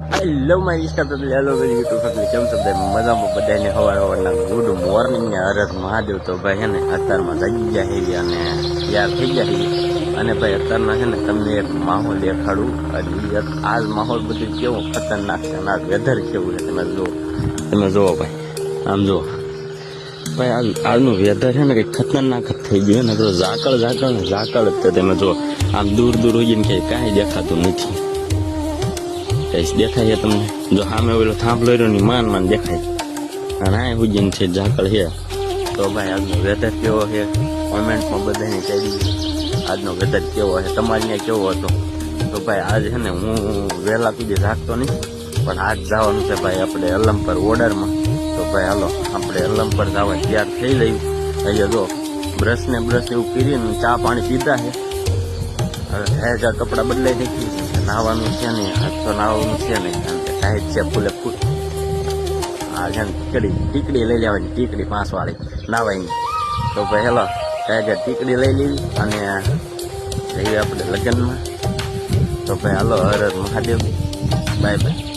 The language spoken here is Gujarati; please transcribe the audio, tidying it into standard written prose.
હેલો મારી ઇન્સ્ટા પર હેલો મારી યુટ્યુબ પર કેમ છો ભાઈ મજામાં બધાને સવારના ગુડ મોર્નિંગ ને હરત મહાદેવ તો ભાઈ છે ને અત્યારમાં જાગી ગયા છે અને તૈયાર થઈ ગયા છે અને ભાઈ અત્યારના છે ને તમને એક માહોલ દેખાડું અને આજ માહોલ બધું કેવો ખતરનાક છે અને આ વેધર કેવું છે તમે જુઓ ભાઈ આમ જુઓ ભાઈ આજનું વેધર છે ને કંઈક ખતરનાક જ થઈ ગયું ને તો ઝાકળ જ છે તમે જુઓ આમ દૂર હોય ને ક્યાંય કાંઈ દેખાતું નથી દેખાય છે તમને જો સામે ઓલો થાંભલો રહ્યો ની માન દેખાય અને આ હુજીન છે ઝાકળ છે તો ભાઈ આજનો વેધર કેવો છે કોમેન્ટમાં બધાને કહી દીધું આજનો વેધર કેવો છે તમારે ત્યાં કેવો હતો તો ભાઈ આજ છે ને હું વહેલા સુધી રાખતો નહીં પણ આજ જવાનું છે ભાઈ આપણે અલમ પર ઓર્ડરમાં તો ભાઈ હાલો આપણે અલમ પર જવા તૈયાર થઈ લઈ અહીંયા જો બ્રશ એવું પીરીને ચા પાણી પીધા છે હવે કપડાં બદલાઈ નાખી નાહવાનું છે ને આજ તો નાહવાનું છે ને કારણ કે ટાઈટ છે ફૂલે ફૂલ આ છે ને ટીકડી લઈ લેવાની ટીકડી 5 વાળી નાહવાની તો ભાઈ હેલો ટાઈગર ટીકડી લઈ લેવી અને જઈએ આપણે લગ્નમાં તો ભાઈ હાલો હર મહાદેવ બાય બાય.